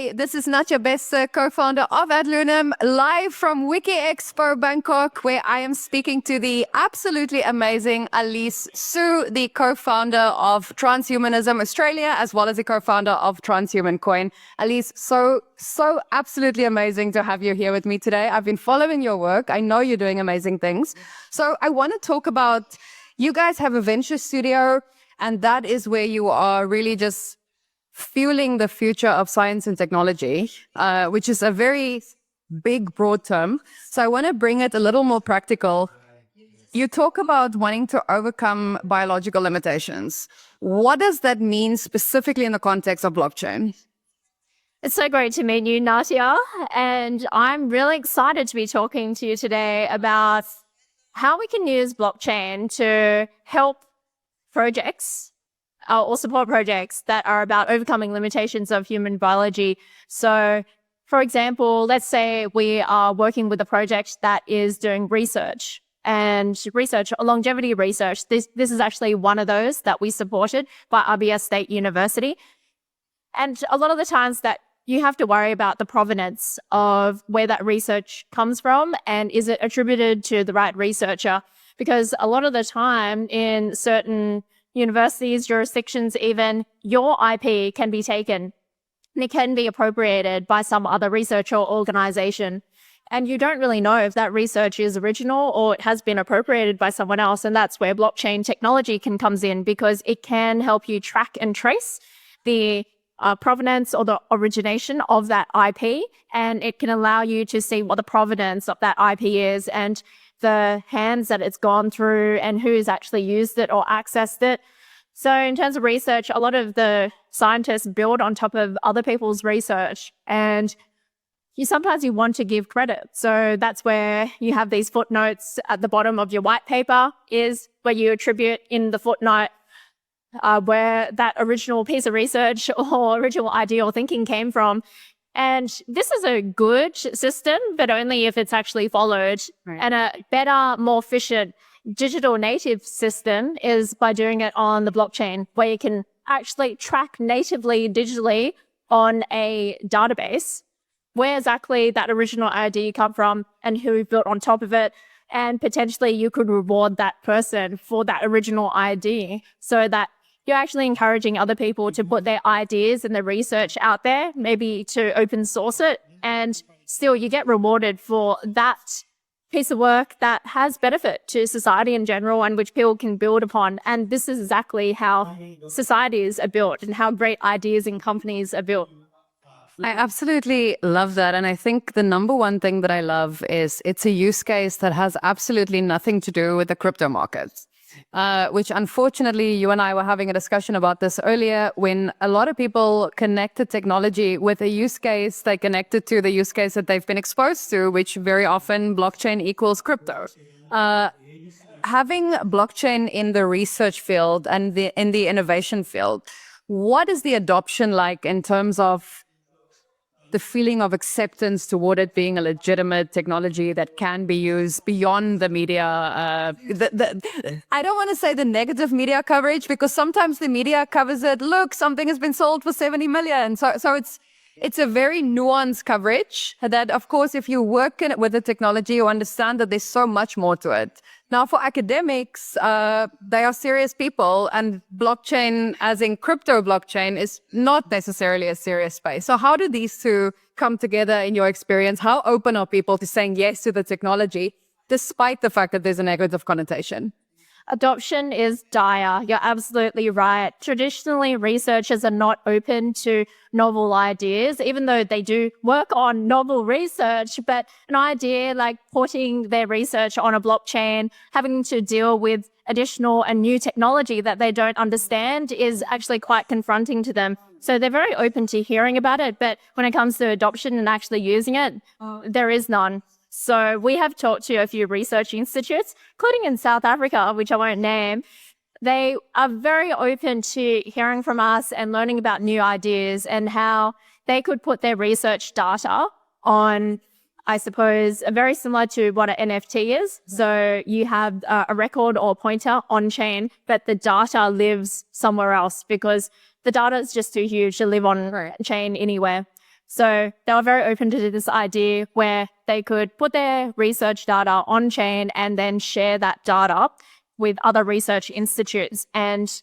everybody. This is Nadja, co-founder of AdLunam, live from WikiExpo Bangkok, where I am speaking to the absolutely amazing Alyse Sue, the co-founder of Transhumanism Australia, as well as the co-founder of Transhuman Coin. Alyse, so absolutely amazing to have you here with me today. I've been following your work. I know you're doing amazing things. So I want to talk about, you guys have a venture studio, and that is where you are really just fueling the future of science and technology, which is a very big, broad term. So I want to bring it a little more practical. You talk about wanting to overcome biological limitations. What does that mean specifically in the context of blockchain? It's so great to meet you, Nadja. And I'm really excited to be talking to you today about how we can use blockchain to help projects or support projects that are about overcoming limitations of human biology. So, for example, let's say we are working with a project that is doing research and longevity research. This is actually one of those that we supported by RBS State University. And a lot of the times that you have to worry about the provenance of where that research comes from and is it attributed to the right researcher? Because a lot of the time in certain universities, jurisdictions even, your IP can be taken and it can be appropriated by some other research or organization. And you don't really know if that research is original or it has been appropriated by someone else. And that's where blockchain technology comes in, because it can help you track and trace the provenance or the origination of that IP. And it can allow you to see what the provenance of that IP is and the hands that it's gone through and who's actually used it or accessed it. So in terms of research, a lot of the scientists build on top of other people's research, and sometimes you want to give credit. So that's where you have these footnotes at the bottom of your white paper, is where you attribute in the footnote where that original piece of research or original idea or thinking came from. And this is a good system, but only if it's actually followed. Right. And a better, more efficient digital native system is by doing it on the blockchain, where you can actually track natively, digitally on a database where exactly that original idea come from and who built on top of it. And potentially you could reward that person for that original idea, so that you're actually encouraging other people to put their ideas and their research out there, maybe to open source it, and still you get rewarded for that piece of work that has benefit to society in general and which people can build upon. And this is exactly how societies are built and how great ideas and companies are built. I absolutely love that. And I think the number one thing that I love is it's a use case that has absolutely nothing to do with the crypto markets. Which unfortunately, you and I were having a discussion about this earlier, when a lot of people connected technology with a use case, they connected to the use case that they've been exposed to, which very often blockchain equals crypto. Having blockchain in the research field and in the innovation field, what is the adoption like in terms of the feeling of acceptance toward it being a legitimate technology that can be used beyond the media? I don't want to say the negative media coverage, because sometimes the media covers it. Look, something has been sold for 70 million. So it's a very nuanced coverage that, of course, if you work in it with the technology, you understand that there's so much more to it. Now, for academics, they are serious people, and blockchain, as in crypto blockchain, is not necessarily a serious space. So how do these two come together in your experience? How open are people to saying yes to the technology, despite the fact that there's a negative connotation? Adoption is dire. You're absolutely right. Traditionally, researchers are not open to novel ideas, even though they do work on novel research. But an idea like putting their research on a blockchain, having to deal with additional and new technology that they don't understand, is actually quite confronting to them. So they're very open to hearing about it. But when it comes to adoption and actually using it, there is none. So we have talked to a few research institutes, including in South Africa, which I won't name. They are very open to hearing from us and learning about new ideas and how they could put their research data on, I suppose, very similar to what an NFT is. So you have a record or pointer on chain, but the data lives somewhere else because the data is just too huge to live on chain anywhere. So they were very open to this idea where they could put their research data on chain and then share that data with other research institutes, and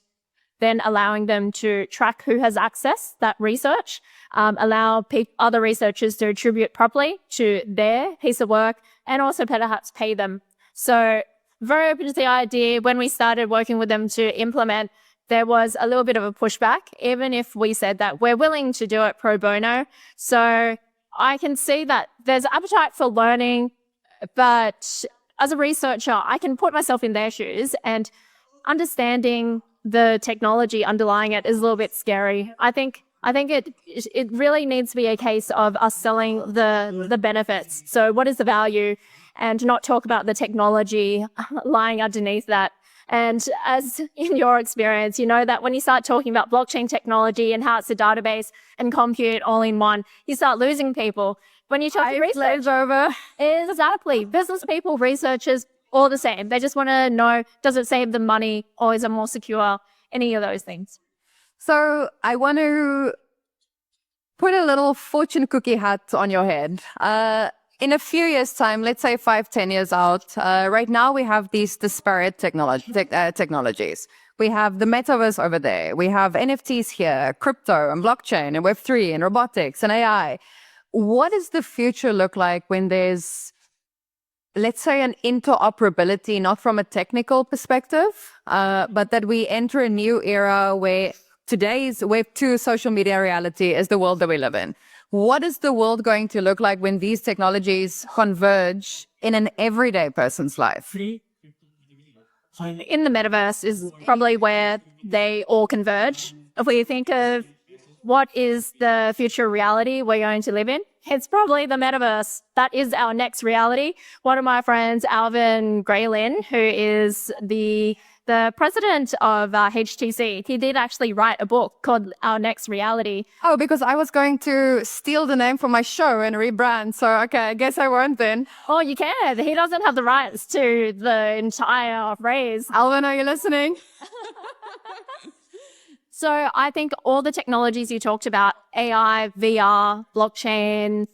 then allowing them to track who has accessed that research, allow other researchers to attribute properly to their piece of work, and also perhaps pay them. So very open to the idea. When we started working with them to implement, there was a little bit of a pushback, even if we said that we're willing to do it pro bono. So I can see that there's appetite for learning, but as a researcher, I can put myself in their shoes, and understanding the technology underlying it is a little bit scary. I think it really needs to be a case of us selling the benefits. So what is the value, and not talk about the technology lying underneath that. And as in your experience, you know that when you start talking about blockchain technology and how it's a database and compute all in one, you start losing people. When you talk to research over, exactly, business people, researchers, all the same. They just want to know, does it save them money, or is it more secure? Any of those things. So I want to put a little fortune cookie hat on your head. In a few years' time, let's say 5-10 years out, right now we have these disparate technologies. We have the metaverse over there. We have NFTs here, crypto and blockchain and Web3 and robotics and AI. What does the future look like when there's, let's say, an interoperability, not from a technical perspective, but that we enter a new era where today's Web2 social media reality is the world that we live in? What is the world going to look like when these technologies converge in an everyday person's life? In the metaverse is probably where they all converge. If we think of what is the future reality we're going to live in, it's probably the metaverse. That is our next reality. One of my friends, Alvin Graylin, who is the president of HTC, he did actually write a book called Our Next Reality. Oh, because I was going to steal the name from my show and rebrand. So, okay, I guess I won't then. Oh, you can. He doesn't have the rights to the entire phrase. Alvin, are you listening? So I think all the technologies you talked about, AI, VR, blockchain,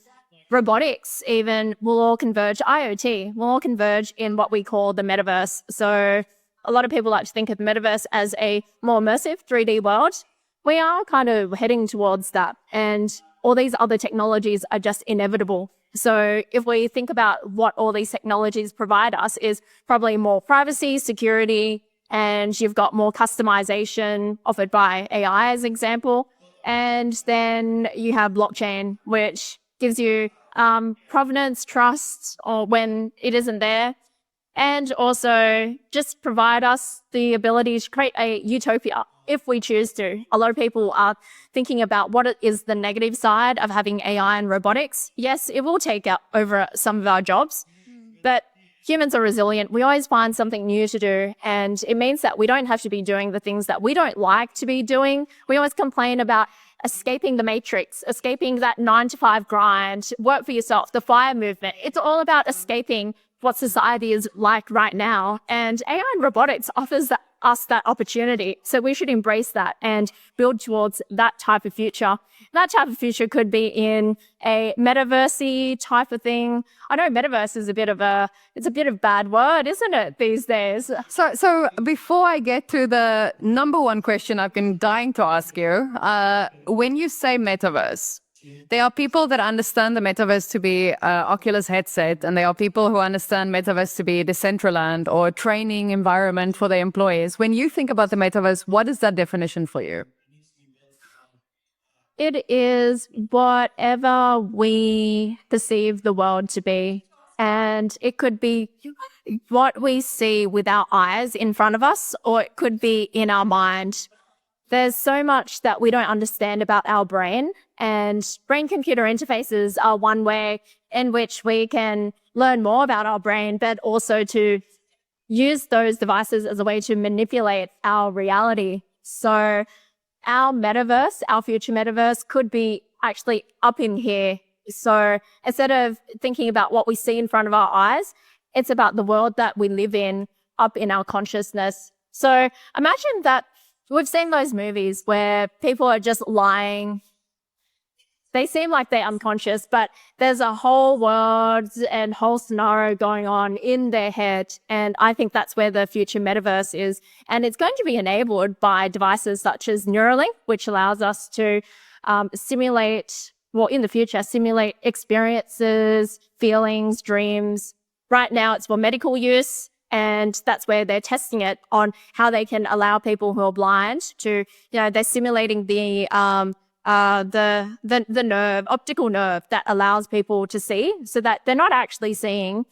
robotics even, will all converge. IoT will all converge in what we call the metaverse. So a lot of people like to think of the metaverse as a more immersive 3D world. We are kind of heading towards that, and all these other technologies are just inevitable. So if we think about what all these technologies provide us, is probably more privacy, security, and you've got more customization offered by AI as an example. And then you have blockchain, which gives you provenance, trust, or when it isn't there. And also just provide us the ability to create a utopia if we choose to. A lot of people are thinking about what is the negative side of having AI and robotics. Yes, it will take over some of our jobs, but humans are resilient. We always find something new to do, and it means that we don't have to be doing the things that we don't like to be doing. We always complain about escaping the matrix, escaping that 9-to-5 grind, work for yourself, the FIRE movement. It's all about escaping what society is like right now. And AI and robotics offers us that opportunity. So we should embrace that and build towards that type of future. That type of future could be in a metaverse-y type of thing. I know metaverse is a bit of a bad word, isn't it, these days? So before I get to the number one question I've been dying to ask you, when you say metaverse, there are people that understand the metaverse to be Oculus headset, and there are people who understand metaverse to be Decentraland or a training environment for their employees. When you think about the metaverse, what is that definition for you? It is whatever we perceive the world to be. And it could be what we see with our eyes in front of us, or it could be in our mind. There's so much that we don't understand about our brain, and brain-computer interfaces are one way in which we can learn more about our brain, but also to use those devices as a way to manipulate our reality. So our metaverse, our future metaverse, could be actually up in here. So instead of thinking about what we see in front of our eyes, it's about the world that we live in up in our consciousness. So imagine that we've seen those movies where people are just lying they seem like they're unconscious, but there's a whole world and whole scenario going on in their head. And I think that's where the future metaverse is. And it's going to be enabled by devices such as Neuralink, which allows us to simulate experiences, feelings, dreams. Right now, it's for medical use. And that's where they're testing it on how they can allow people who are blind to, they're simulating the nerve, optical nerve that allows people to see, so that they're not actually seeing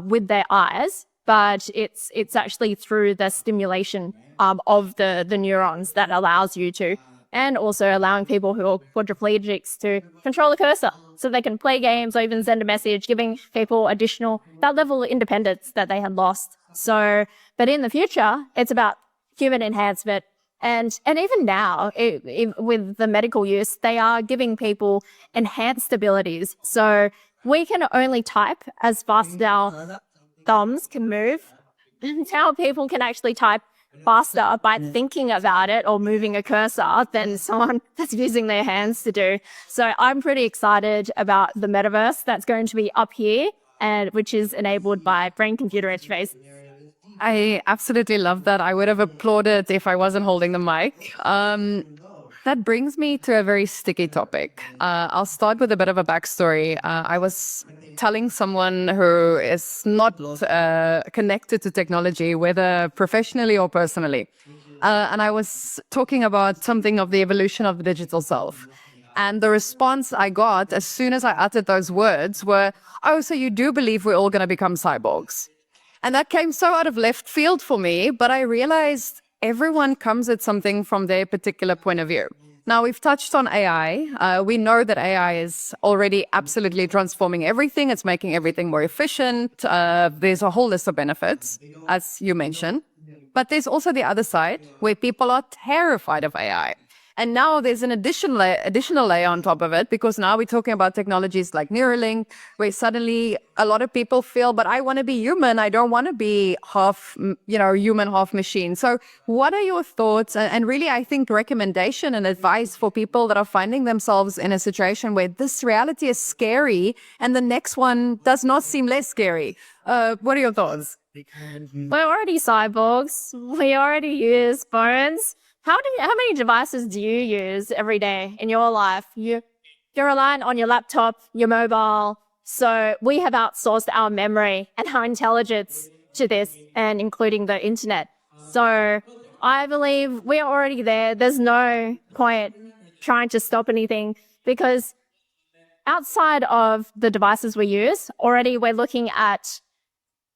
with their eyes, but it's actually through the stimulation of the neurons that allows you to, and also allowing people who are quadriplegics to control the cursor so they can play games or even send a message, giving people that level of independence that they had lost. So, but in the future, it's about human enhancement. And even now, with the medical use, they are giving people enhanced abilities. So we can only type as fast as our thumbs can move. And now people can actually type faster by thinking about it or moving a cursor than someone that's using their hands to do. So I'm pretty excited about the metaverse that's going to be up here, and which is enabled by brain-computer interface. I absolutely love that. I would have applauded if I wasn't holding the mic. That brings me to a very sticky topic. I'll start with a bit of a backstory. I was telling someone who is not connected to technology, whether professionally or personally. And I was talking about something of the evolution of the digital self. And the response I got as soon as I uttered those words were, "Oh, so you do believe we're all going to become cyborgs?" And that came so out of left field for me, but I realized everyone comes at something from their particular point of view. Now, we've touched on AI. We know that AI is already absolutely transforming everything. It's making everything more efficient. There's a whole list of benefits, as you mentioned. But there's also the other side where people are terrified of AI. And now there's an additional layer on top of it, because now we're talking about technologies like Neuralink, where suddenly a lot of people feel, but I want to be human. I don't want to be half, human, half machine. So what are your thoughts? And really, I think recommendation and advice for people that are finding themselves in a situation where this reality is scary and the next one does not seem less scary. What are your thoughts? We're already cyborgs. We already use phones. How many devices do you use every day in your life? You're reliant on your laptop, your mobile. So we have outsourced our memory and our intelligence to this, and including the internet. So I believe we're already there. There's no point trying to stop anything, because outside of the devices we use, already we're looking at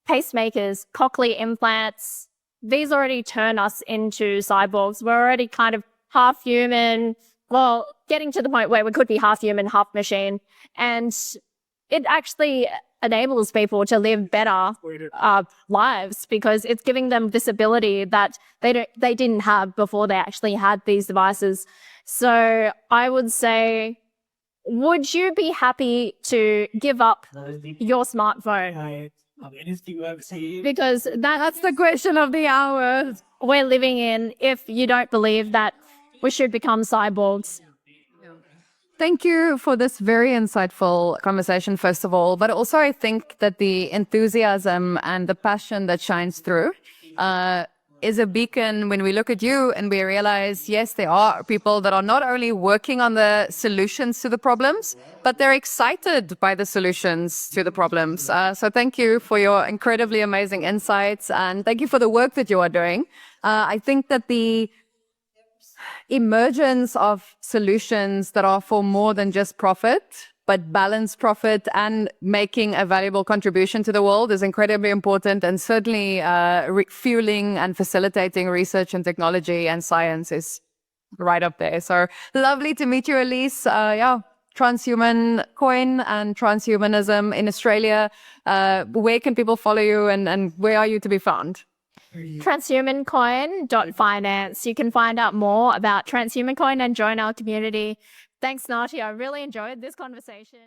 pacemakers, cochlear implants. These already turn us into cyborgs. We're already kind of half human, well, getting to the point where we could be half human, half machine. And it actually enables people to live better lives, because it's giving them this ability that they didn't have before they actually had these devices. So I would say, would you be happy to give up your smartphone? Because that's the question of the hour we're living in, if you don't believe that we should become cyborgs. Thank you for this very insightful conversation, first of all. But also, I think that the enthusiasm and the passion that shines through is a beacon when we look at you and we realize, yes, there are people that are not only working on the solutions to the problems, but they're excited by the solutions to the problems. So thank you for your incredibly amazing insights, and thank you for the work that you are doing. I think that the emergence of solutions that are for more than just profit, but balance profit and making a valuable contribution to the world is incredibly important, and certainly fueling and facilitating research and technology and science is right up there. So lovely to meet you, Alyse. Transhuman Coin and Transhumanism in Australia. Where can people follow you, and where are you to be found? Transhumancoin.finance. You can find out more about Transhuman Coin and join our community. Thanks, Nadja. I really enjoyed this conversation.